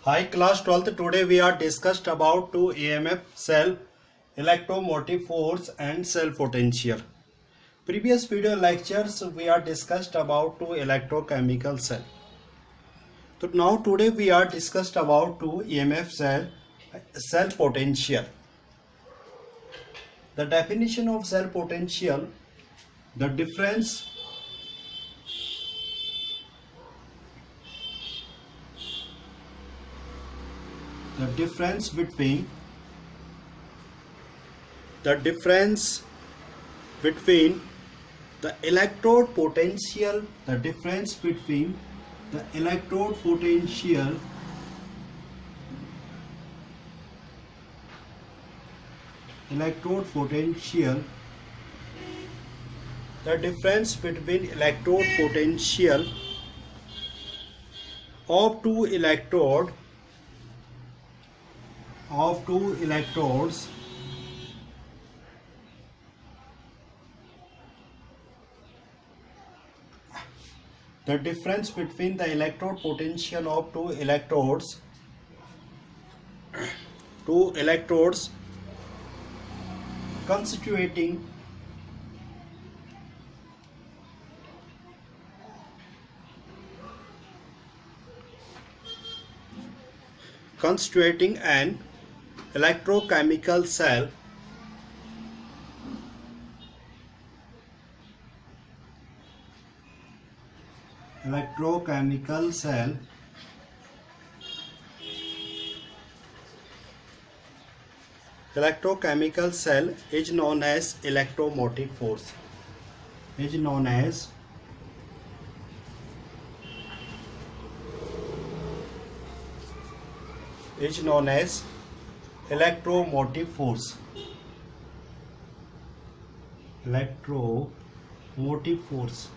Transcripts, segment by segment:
Hi class 12th, today we are discussed about two EMF cell, electromotive force and cell potential. Previous video lectures we are discussed about two electrochemical cell. So now today we are discussed about two EMF cell potential. The definition of cell potential, the difference between the electrode potential, of two electrodes the difference between the electrode potential of two electrodes constituting an electrochemical cell is known as electromotive force. Electromotive force.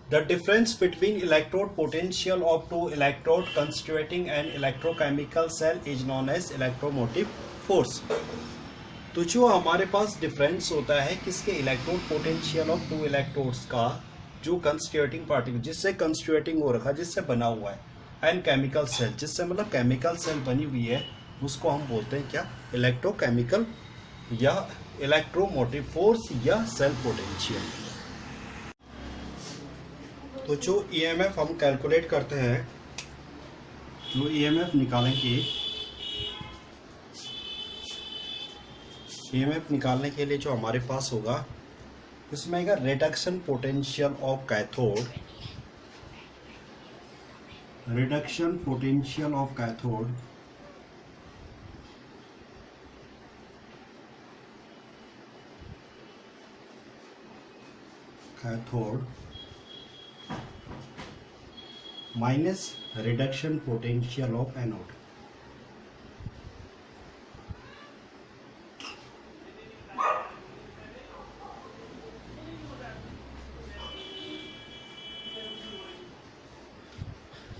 The difference between electrode potential of two electrodes constituting an electrochemical cell is known as electromotive force. तो जो हमारे पास difference होता है किसके, electrode potential of two electrodes का, जो constituting particle जिससे constituting हो रखा, जिससे बना हुआ है, एंड केमिकल सेल, जिससे मतलब केमिकल सेल बनी हुई है, उसको हम बोलते हैं क्या, इलेक्ट्रोकेमिकल या इलेक्ट्रोमोटिव फोर्स या सेल पोटेंशियल. तो जो ईएमएफ हम कैलकुलेट करते हैं, जो ईएमएफ निकालने के लिए जो हमारे पास होगा, इसमें आएगा reduction potential of cathode, minus reduction potential of anode.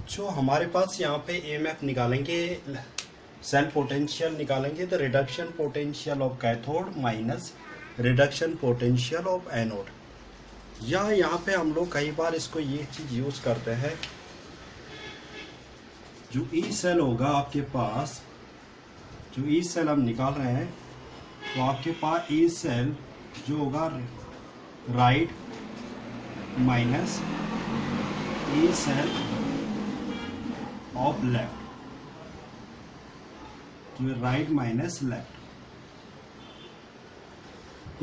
जो हमारे पास यहाँ पे ईएमएफ निकालेंगे, सेल पोटेंशियल निकालेंगे, तो reduction potential of cathode minus reduction potential of anode. या यहाँ पे हम लोग कई बार इसको ये चीज यूज करते हैं, जो ई सेल होगा आपके पास, जो ई सेल हम निकाल रहे हैं, तो आपके पास ई सेल जो होगा right minus E cell of left, जो राइट माइनस लेफ्ट.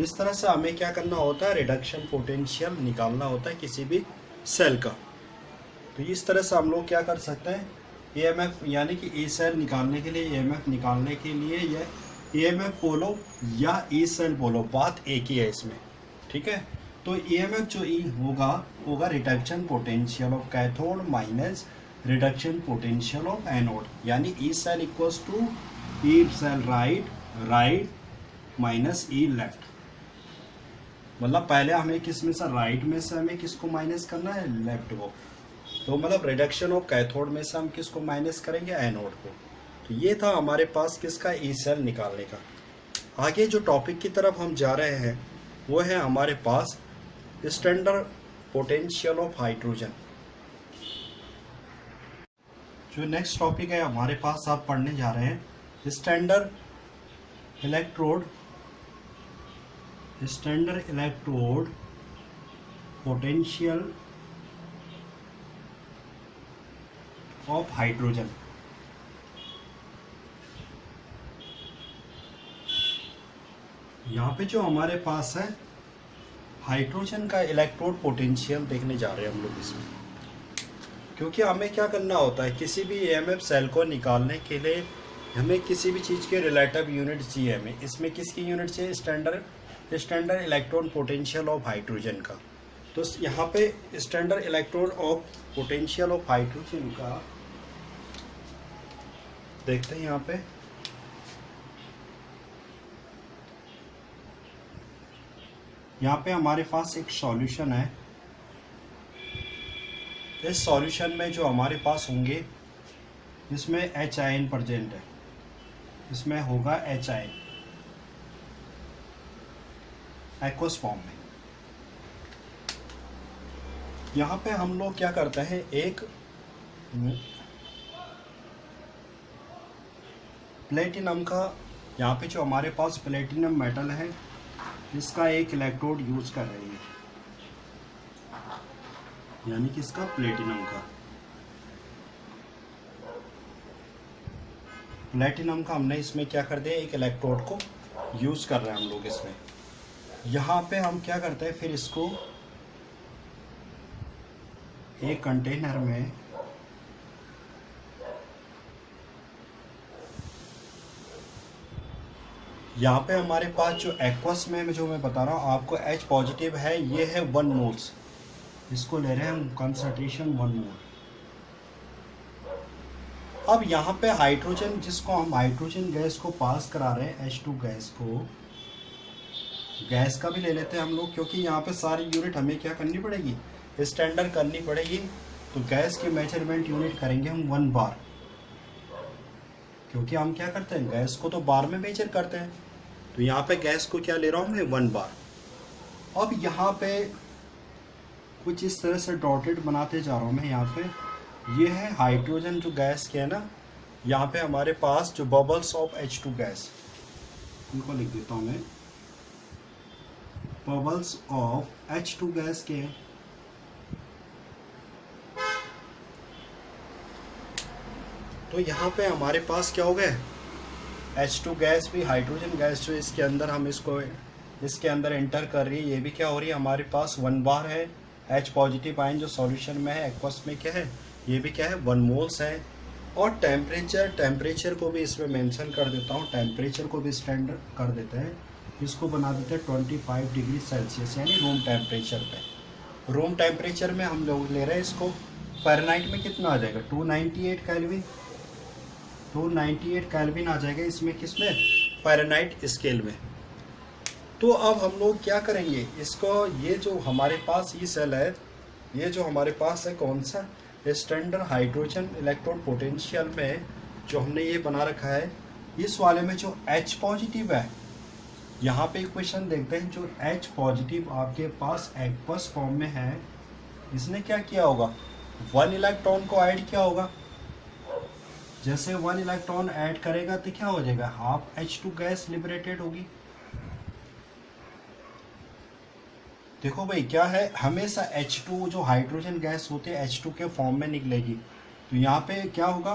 इस तरह से हमें क्या करना होता है, रिडक्शन पोटेंशियल निकालना होता है किसी भी सेल का. तो इस तरह से हम लोग क्या कर सकते हैं, ईएमएफ यानी कि ई सेल निकालने के लिए, ईएमएफ निकालने के लिए ये ईएमएफ बोलो या ई सेल बोलो, बात एक ही है इसमें, ठीक है. तो ईएमएफ जो ई होगा reduction potential of cathode minus reduction potential of anode, यानी E cell equals to E cell right minus E left. मतलब पहले हमें किस में से, राइट में से हमें किसको माइनस करना है, लेफ्ट को. तो मतलब रिडक्शन ऑफ कैथोड में से हम किसको माइनस करेंगे, एनोड को. तो ये था हमारे पास किसका, ई सेल निकालने का. आगे जो टॉपिक की तरफ हम जा रहे हैं, वो है हमारे पास स्टैंडर्ड पोटेंशियल ऑफ हाइड्रोजन। जो नेक्स्ट टॉपिक है हमारे पास आप पढ़ने जा रहे हैं standard electrode potential of hydrogen. यहाँ पे जो हमारे पास है हाइड्रोजन का इलेक्ट्रोड पोटेंशियल देखने जा रहे हैं हम लोग इसमें, क्योंकि हमें क्या करना होता है किसी भी ईएमएफ सेल को निकालने के लिए हमें किसी भी चीज़ के रिलेटिव यूनिट चाहिए। हमें इसमें किसकी यूनिट चाहिए? Standard electron potential of hydrogen का। तो यहाँ पे standard electrode of potential of hydrogen का देखते हैं। यहाँ पे हमारे पास एक सॉल्यूशन है। इस सॉल्यूशन में जो हमारे पास होंगे इसमें H आयन प्रेजेंट है, इसमें होगा H आयन एक्वस फॉर्म में। यहाँ पे हम लोग क्या करते हैं, एक प्लेटिनम का, यहाँ पे जो हमारे पास प्लेटिनम मेटल है इसका एक इलेक्ट्रोड यूज कर रहे हैं, यानी कि इसका प्लेटिनम का हमने इसमें क्या कर दिया, एक इलेक्ट्रोड को यूज कर रहे हैं हम लोग इसमें। यहाँ पे हम क्या करते हैं, फिर इसको एक कंटेनर में यहाँ पे हमारे पास जो एक्वस में जो मैं बता रहा हूँ आपको H पॉजिटिव है, ये है 1 मोल्स। इसको ले रहे हैं हम कंसंट्रेशन 1 मोल। अब यहाँ पे हाइड्रोजन, जिसको हम हाइड्रोजन गैस को पास करा रहे हैं H2 गैस को, गैस का भी ले लेते हैं हम लोग, क्योंकि यहाँ पे सारी यूनिट हमें क्या करनी पड़ेगी, स्टैंडर्ड करनी पड़ेगी। तो गैस की मेजरमेंट यूनिट करेंगे हम 1 बार, क्योंकि हम क्या करते हैं गैस को तो बार में मेजर करते हैं। तो यहाँ पे गैस को क्या ले रहा हूँ मैं, 1 बार। अब यहाँ पे कुछ इस तरह से डॉटेड बनाते जा रहा हूँ मैं। यहाँ पे ये है हाइड्रोजन जो गैस के है ना, यहाँ पे हमारे पास जो बबल्स ऑफ H2 गैस, इनको लिख देता हूँ मैं, बबल्स ऑफ H2 गैस के। तो यहाँ पे हमारे पास क्या हो गया, H2 गैस भी, हाइड्रोजन गैस जो इसके अंदर हम इसको इसके अंदर एंटर कर रही है, ये भी क्या हो रही है हमारे पास 1 बार है। H पॉजिटिव आयन जो सॉल्यूशन में है एक्वस में क्या है, ये भी क्या है 1 मोल्स है। और टेम्परेचर को भी इसमें मेंशन कर देता हूँ, टेम्परेचर को भी स्टैंडर्ड कर देते हैं, इसको बना देते हैं 25 डिग्री सेल्सियस, यानी रूम टेम्परेचर पे। रूम टेम्परेचर में हम लोग ले रहे हैं इसको, फ़ारेनहाइट में कितना आ जाएगा, 298 केल्विन, 298 केल्विन आ जाएगा इसमें, किसमें, फ़ारेनहाइट स्केल में। तो अब हम लोग क्या करेंगे इसको, ये जो हमारे पास ये सेल है, ये जो हमारे पास है कौन सा, स्टैंडर्ड हाइड्रोजन इलेक्ट्रोड पोटेंशियल में जो हमने ये बना रखा है, इस वाले में जो H पॉजिटिव है, यहाँ पे क्वेश्चन देखते हैं, जो H पॉजिटिव आपके पास एक्वस फॉर्म में है, इसने क्या किया होगा, 1 इलेक्ट्रॉन को ऐड किया होगा। जैसे 1 इलेक्ट्रॉन ऐड करेगा तो क्या हो जाएगा, हाफ H2 गैस लिबरेटेड होगी। देखो भाई क्या है, हमेशा H2 जो हाइड्रोजन गैस होते हैं H2 के फॉर्म में निकलेगी। तो यहाँ पे क्या होगा,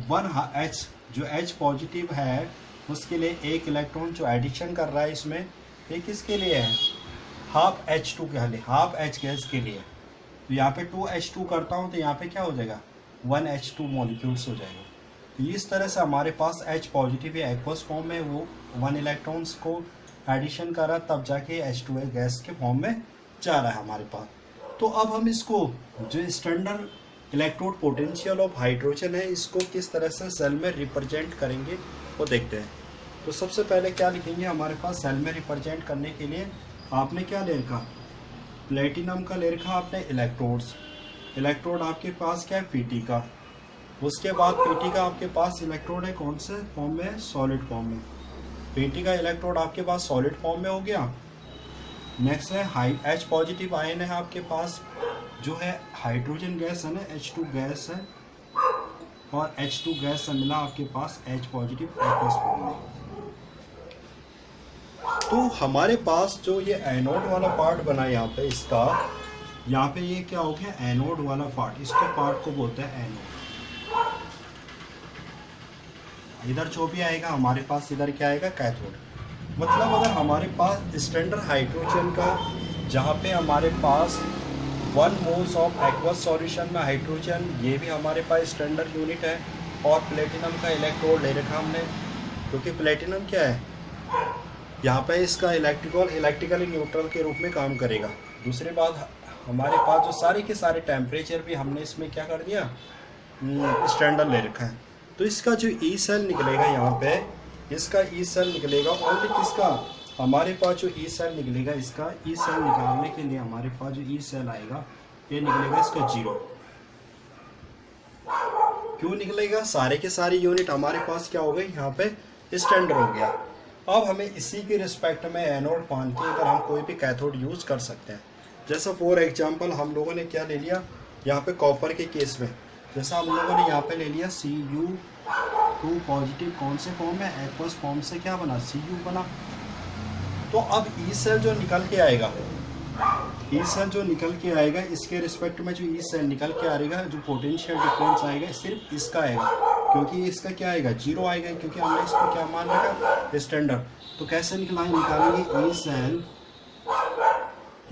1H जो H पॉजिटिव है उसके लिए एक इलेक्ट्रॉन जो एडिशन कर रहा है इसमें, ये किसके लिए है, हाफ H2 के लिए, हाफ H गैस के लिए। तो यहाँ पे 2H2 करता हूँ तो यहाँ पे क्या हो जाएगा, 1H2 मॉलिक्यूल्स हो जाएगा। तो इस तरह से हमारे पास H पॉजिटिव या एक्वस फॉर्म में वो 1 इलेक्ट्रॉन्स को एडिशन कर रहा, तब जाके H2 गैस के फॉर्म में जा रहा है हमारे पास। तो अब हम इसको, जो standard electrode potential of hydrogen है, इसको किस तरह से सेल में रिप्रेजेंट करेंगे वो देखते हैं। तो सबसे पहले क्या लिखेंगे, हमारे पास सेल में रिप्रेजेंट करने के लिए आपने क्या ले रखा, प्लेटिनम का ले रखा आपने इलेक्ट्रोड्स। इलेक्ट्रोड आपके पास क्या है, Pt का। उसके बाद Pt का आपके पास इलेक्ट्रोड है कौन से फॉर्म में, सॉलिड फॉर्म में। Pt का इलेक्ट्रोड आपके पास सॉलिड फॉर्म में हो गया। नेक्स्ट है H पॉजिटिव आयन है आपके पास, जो है हाइड्रोजन गैस है ना, H2 गैस है, और H2 गैस से मिला आपके पास H पॉजिटिव एक्वस फॉर्म में। तो हमारे पास जो ये एनोड वाला पार्ट बना यहाँ पे इसका, यहाँ पे ये क्या हो गया एनोड वाला पार्ट, इसके पार्ट को बोलते हैं एनोड। इधर जो भी आएगा हमारे पास, इधर क्या आएगा कैथोड। मतलब अगर हमारे पास स्टैंडर्ड हाइड्रोजन का, जहाँ पे हमारे पास 1 मोल्स ऑफ एक्वस सॉल्यूशन में हाइड्रोजन, ये भी हमारे पास स्टैंडर्ड यूनिट है, और प्लेटिनम का इलेक्ट्रोड ले रखा हमने, क्योंकि प्लेटिनम क्या है यहाँ पे इसका इलेक्ट्रिकली न्यूट्रल के रूप में काम करेगा। दूसरी बात, हमारे पास जो सारे के सारे टेम्परेचर भी हमने इसमें क्या कर दिया स्टैंडर्ड ले रखा है। तो इसका जो ई सेल निकलेगा यहाँ पे, इसका ई सेल निकलेगा ओनली किसका, हमारे पास जो ई सेल निकलेगा, इसका ई सेल निकालने के लिए हमारे पास जो ई सेल आएगा ये निकलेगा इसका 0। क्यों निकलेगा, सारे के सारे यूनिट हमारे पास क्या हो गए यहाँ पे स्टैंडर्ड हो गया। अब हमें इसी के रिस्पेक्ट में एनोड मान के अगर हम कोई भी कैथोड यूज कर सकते हैं, जैसा फॉर एग्जांपल हम लोगों ने क्या ले लिया यहाँ पे कॉपर के केस में, जैसा हम लोगों ने यहाँ पे ले लिया Cu2 पॉजिटिव, कौन से फॉर्म में एक्वस फॉर्म से क्या बना Cu बना। तो अब ई सेल जो निकल के आएगा, ई सेल जो निकल के आएगा, इसके रिस्पेक्ट में जो ई सेल निकल के आएगा, जो पोटेंशियल डिफरेंस आएगा सिर्फ इसका आएगा, क्योंकि इसका क्या आएगा 0 आएगा, क्योंकि हमने इसको क्या मान रखा स्टैंडर्ड। तो कैसे निकालेंगे, E cell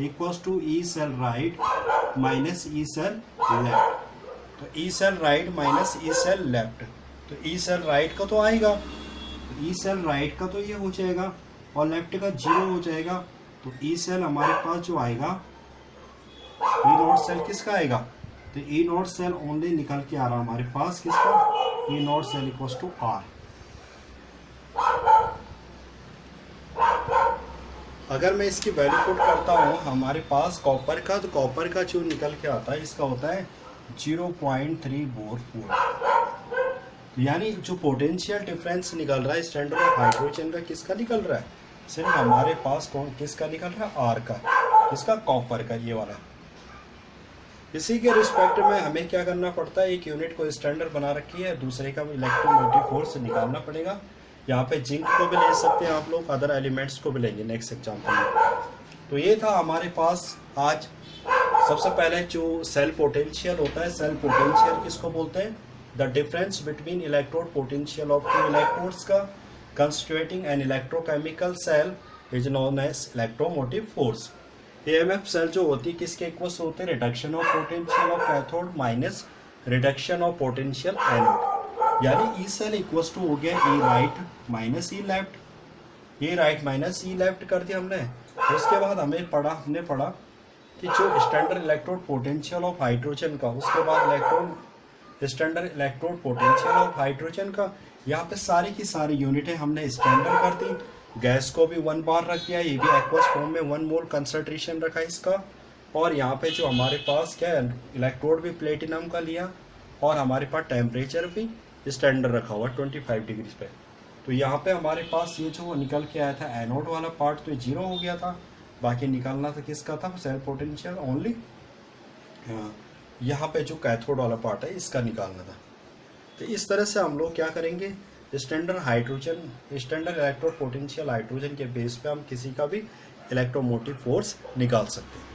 equals to E cell right minus E cell left. तो E cell right minus E cell left, तो ई सेल राइट का तो आएगा, ई सेल राइट का तो ये हो जाएगा, और लेफ्ट का 0 हो जाएगा। तो ई सेल हमारे पास जो आएगा, ई नॉट सेल किसका आएगा, तो ई नॉट सेल ओनली निकल के आ रहा हमारे पास किसका, E nought cell equals to R। अगर मैं इसकी वैल्यू पुट करता हूँ हमारे पास कॉपर का, तो कॉपर का जो निकल के आता है इसका होता है 0.344। यानी जो पोटेंशियल डिफरेंस निकल रहा है स्टैंडर्ड ऑफ हाइड्रोजन का, किसका निकल रहा है, सिर्फ हमारे पास कौन किसका निकल रहा है R का, किसका कॉपर का, ये वाला। इसी के रिस्पेक्ट में हमें क्या करना पड़ता है, एक यूनिट को स्टैंडर्ड बना रखी है, दूसरे का इलेक्ट्रोमोटिव फोर्स निकालना पड़ेगा। यहाँ पे जिंक को भी ले सकते हैं आप लोग, अदर एलिमेंट्स को भी लेंगे नेक्स्ट एग्जाम्पल में। तो ये था हमारे पास आज। सबसे पहले जो सेल पोटेंशियल होता है, सेल पोटेंशियल किसको बोलते हैं, the difference between electrode potential of 2 electrodes का constituting an electrochemical cell is known as electromotive force. EMF cell जो होती है किसके इक्वल होते हैं, reduction of potential of cathode minus reduction of potential anode. यानी ई सेल इक्वल टू हो गया E right minus E left, E right minus E left कर दिया हमने। उसके बाद हमने पढ़ा कि जो standard electrode potential of hydrogen का, उसके बाद standard electrode potential of hydrogen का, यहाँ पे सारी की सारी यूनिटें हमने स्टैंडर्ड कर दी। गैस को भी 1 बार रख दिया, ये भी एक्वस फॉर्म में 1 मोल कंसंट्रेशन रखा इसका। और यहाँ पे जो हमारे पास क्या है, इलेक्ट्रोड भी प्लेटिनम का लिया, और हमारे पास टेम्परेचर भी स्टैंडर्ड रखा हुआ 25 डिग्री पे। तो यहाँ पे हमारे पास ये जो निकल के आया था एनोड वाला पार्ट, तो 0 हो गया था, बाकी निकालना था किसका था, सेल पोटेंशियल ओनली। यहाँ पे जो कैथोड वाला पार्ट है इसका निकालना था। तो इस तरह से हम लोग क्या करेंगे, स्टैंडर्ड इलेक्ट्रोड पोटेंशियल हाइड्रोजन के बेस पे हम किसी का भी इलेक्ट्रोमोटिव फोर्स निकाल सकते हैं।